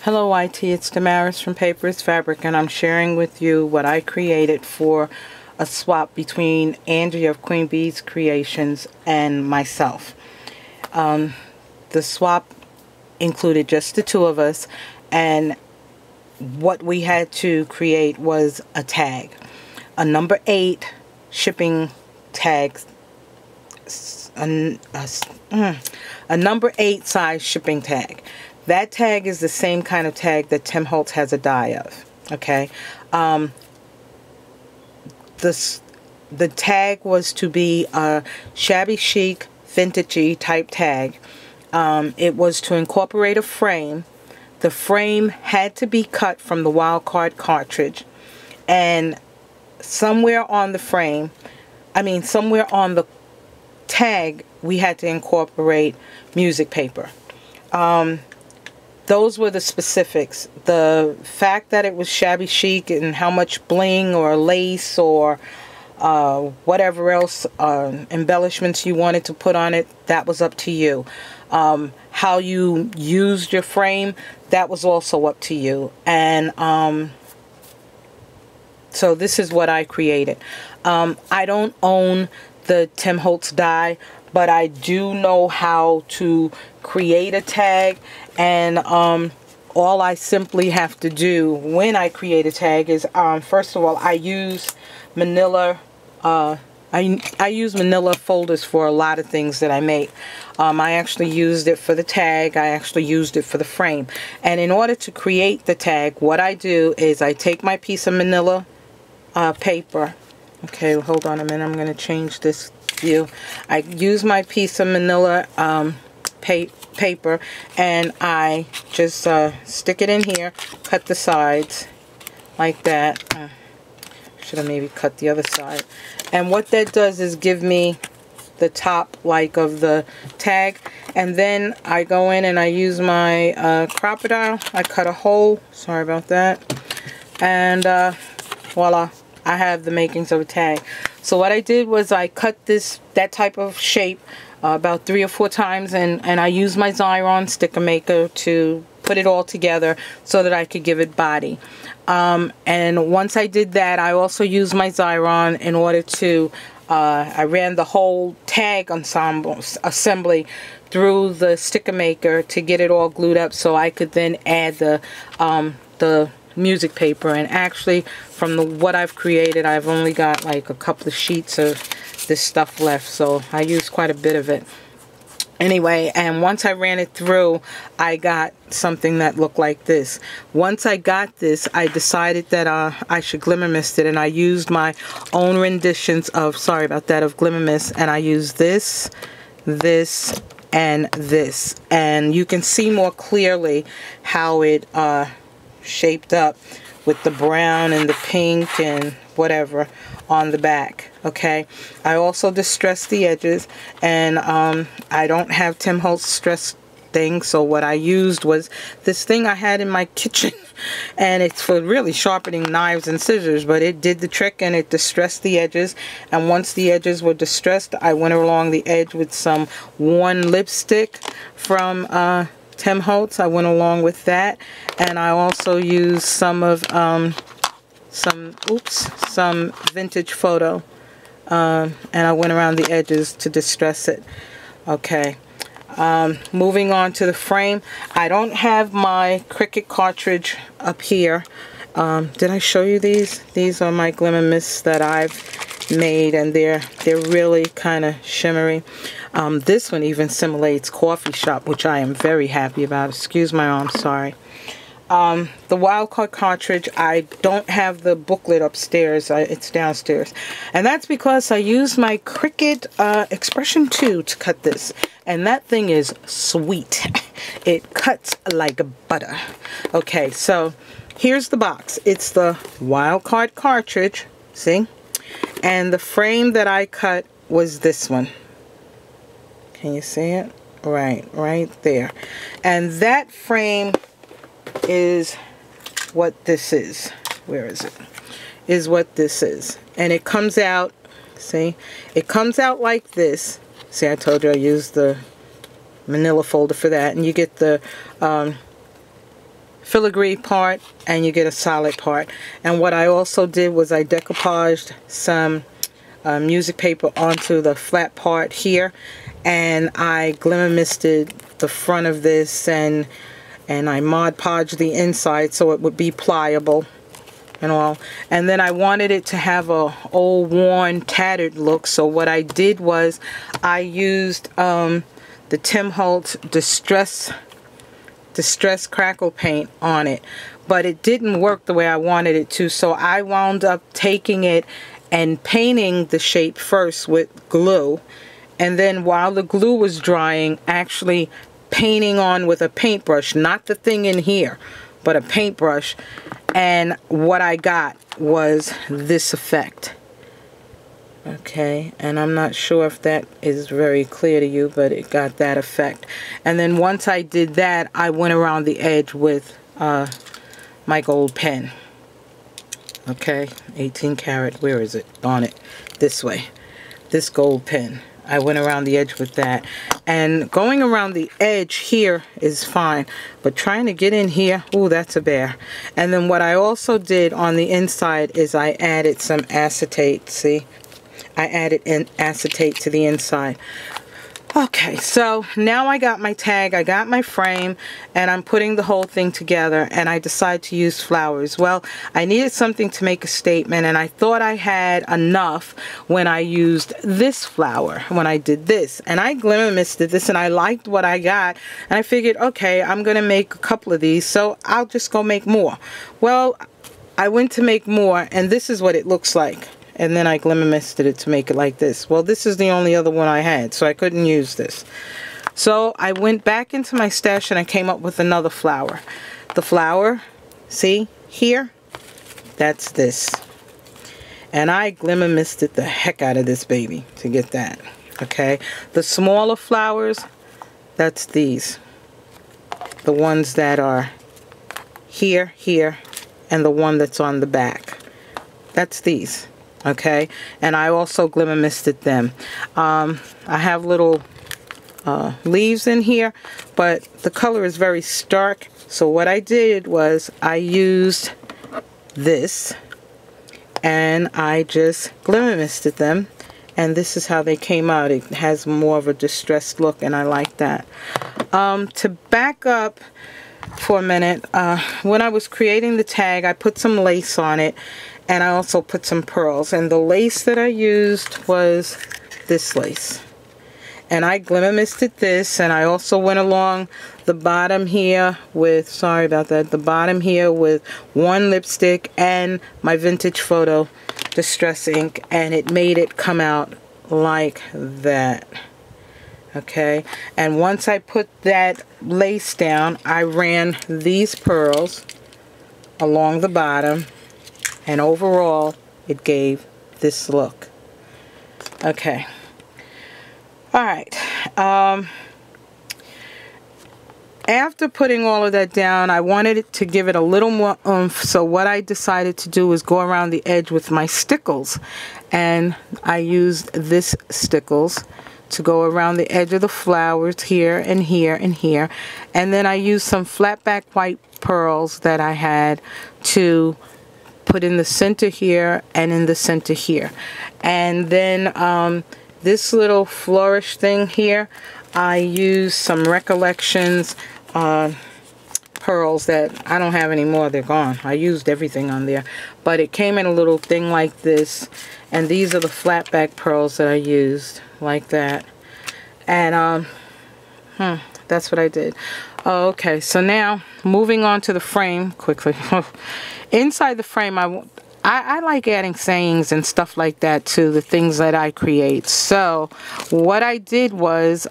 Hello YT, it's Damaris from Paper is Fabric, and I'm sharing with you what I created for a swap between Angie of QueenBeesCreations and myself. The swap included just the two of us, and what we had to create was a tag. A number 8 shipping tag. A number 8 size shipping tag. That tag is the same kind of tag that Tim Holtz has a die of. Okay. The tag was to be a shabby chic, vintagey type tag. It was to incorporate a frame. The frame had to be cut from the wild card cartridge, and somewhere on the frame, somewhere on the tag, we had to incorporate music paper. Those were the specifics. The fact that it was shabby chic and how much bling or lace or whatever else embellishments you wanted to put on it, that was up to you. How you used your frame, that was also up to you. And so this is what I created. I don't own the Tim Holtz die, but I do know how to create a tag, and all I simply have to do when I create a tag is first of all, I use manila I use manila folders for a lot of things that I make. I actually used it for the tag. I actually used it for the frame. And in order to create the tag, what I do is I take my piece of manila paper. Okay, hold on a minute. I'm going to change this view. I use my piece of manila paper, and I just stick it in here, cut the sides like that. Should have maybe cut the other side. And what that does is give me the top like of the tag. And then I go in and I use my crocodile. I cut a hole. Sorry about that. And voila, I have the makings of a tag. So what I did was I cut that type of shape about 3 or 4 times, and I used my Xyron sticker maker to put it all together so that I could give it body. And once I did that, I also used my Xyron in order to I ran the whole tag assembly through the sticker maker to get it all glued up, so I could then add the music paper. And actually, from what I've created, I've only got like a couple of sheets of this stuff left, so I used quite a bit of it. Anyway, and once I ran it through, I got something that looked like this. Once I got this, I decided that I should glimmer mist it, and I used my own renditions of, sorry about that, of glimmer mist, and I used this, this, and this. And you can see more clearly how it shaped up with the brown and the pink and whatever on the back. Okay, I also distressed the edges, and I don't have Tim Holtz distress thing, so what I used was this thing I had in my kitchen, and it's for really sharpening knives and scissors, but it did the trick and it distressed the edges. And once the edges were distressed, I went along the edge with some worn lipstick from Tim Holtz. I went along with that, and I also used some of some vintage photo, and I went around the edges to distress it. Okay, moving on to the frame. I don't have my Cricut cartridge up here. Did I show you these? These are my glimmer mists that I've made, and they're really kind of shimmery. This one even simulates coffee shop, which I am very happy about. Excuse my arm, sorry. The wildcard cartridge, I don't have the booklet upstairs. It's downstairs, and that's because I used my Cricut Expression 2 to cut this, and that thing is sweet. It cuts like butter. Okay, so here's the box. It's the wildcard cartridge, see, and the frame that I cut was this one. Can you see it? Right there. And that frame is what this is. Where is it? Is what this is. And it comes out, see? It comes out like this. See, I told you I used the manila folder for that. And you get the filigree part and you get a solid part. And what I also did was I decoupaged some music paper onto the flat part here, and I glimmer misted the front of this, and I Mod Podged the inside so it would be pliable and all. And then I wanted it to have a old, worn, tattered look, so what I did was I used the Tim Holtz Distress Crackle paint on it, but it didn't work the way I wanted it to, so I wound up taking it and painting the shape first with glue, and then while the glue was drying, actually painting on with a paintbrush, not the thing in here, but a paintbrush. And what I got was this effect. Okay, and I'm not sure if that is very clear to you, but it got that effect. And then once I did that, I went around the edge with my gold pen. Okay, 18 karat, where is it? On it, this way. This gold pen. I went around the edge with that. And going around the edge here is fine, but trying to get in here, ooh, that's a bear. And then what I also did on the inside is I added some acetate, see? I added in acetate to the inside. Okay, so now I got my tag, I got my frame, and I'm putting the whole thing together, and I decided to use flowers. Well, I needed something to make a statement, and I thought I had enough when I used this flower, when I did this. And I glimmer misted this, and I liked what I got, and I figured, okay, I'm going to make a couple of these, so I'll just go make more. Well, I went to make more, and this is what it looks like. And then I glimmer misted it to make it like this. Well, this is the only other one I had, so I couldn't use this. So I went back into my stash and I came up with another flower. The flower, see here, that's this. And I glimmer misted the heck out of this baby to get that. Okay, the smaller flowers, that's these. The ones that are here, here, and the one that's on the back. That's these. Okay, and I also glimmer misted them. I have little leaves in here, but the color is very stark, so what I did was I used this and I just glimmer misted them, and this is how they came out. It has more of a distressed look, and I like that. To back up for a minute, when I was creating the tag, I put some lace on it, and I also put some pearls, and the lace that I used was this lace. And I glimmer misted this, and I also went along the bottom here with, sorry about that, the bottom here with one lipstick and my Vintage Photo Distress ink, and it made it come out like that. Okay, and once I put that lace down, I ran these pearls along the bottom, and overall it gave this look. Okay, alright, after putting all of that down, I wanted it to give it a little more oomph, so what I decided to do is go around the edge with my stickles, and I used this stickles to go around the edge of the flowers here and here and here, and then I used some flat back white pearls that I had to put in the center here and in the center here. And then this little flourish thing here, I used some Recollections pearls that I don't have anymore, they're gone. I used everything on there, but it came in a little thing like this, and these are the flat back pearls that I used, like that. And that's what I did. Oh, okay, so now moving on to the frame quickly. Inside the frame, I like adding sayings and stuff like that to the things that I create. So what I did was,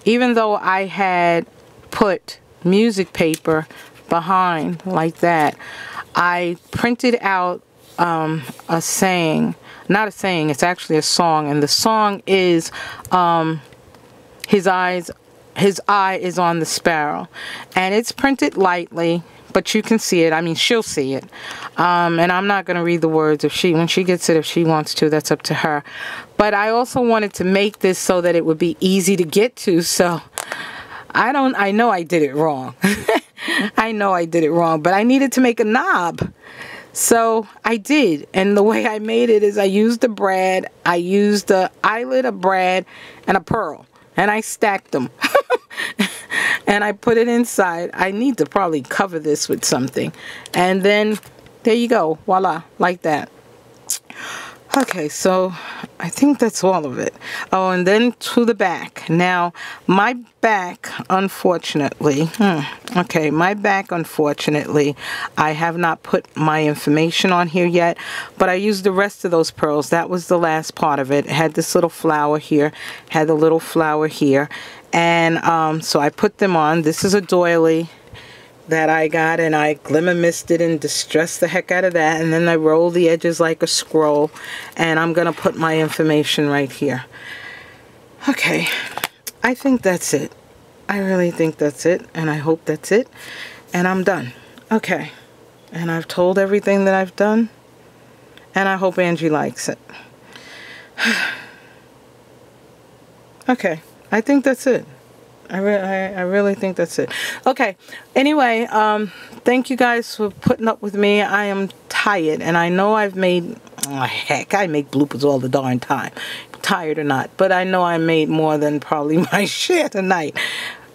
even though I had put music paper behind like that, I printed out a saying. Not a saying, it's actually a song, and the song is his eye is on the sparrow, and it's printed lightly, but you can see it. I mean, she'll see it, and I'm not going to read the words. When she gets it, if she wants to, that's up to her. But I also wanted to make this so that it would be easy to get to, so I know I did it wrong. I know I did it wrong, but I needed to make a knob. So I did. And the way I made it is I used the brad. I used the eyelet, a brad, and a pearl. And I stacked them. And I put it inside. I need to probably cover this with something. And then there you go. Voila. Like that. Okay, so I think that's all of it. Oh, and then to the back. Now, my back, unfortunately, my back, unfortunately, I have not put my information on here yet, but I used the rest of those pearls. That was the last part of it. It had this little flower here, had a little flower here, and so I put them on. This is a doily that I got, and I glimmer misted and distressed the heck out of that, and then I roll the edges like a scroll, and I'm gonna put my information right here. Okay, I think that's it. I really think that's it, and I hope that's it, and I'm done. Okay, and I've told everything that I've done, and I hope Angie likes it. Okay, I think that's it. I really think that's it. Okay, anyway, thank you guys for putting up with me. I am tired, and I know I've made, heck, I make bloopers all the darn time, tired or not, but I know I made more than probably my share tonight.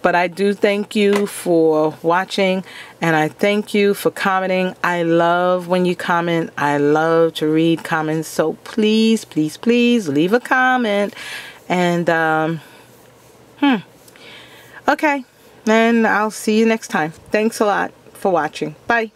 But I do thank you for watching, and I thank you for commenting. I love when you comment. I love to read comments, so please, please, please leave a comment. And, okay, and I'll see you next time. Thanks a lot for watching. Bye.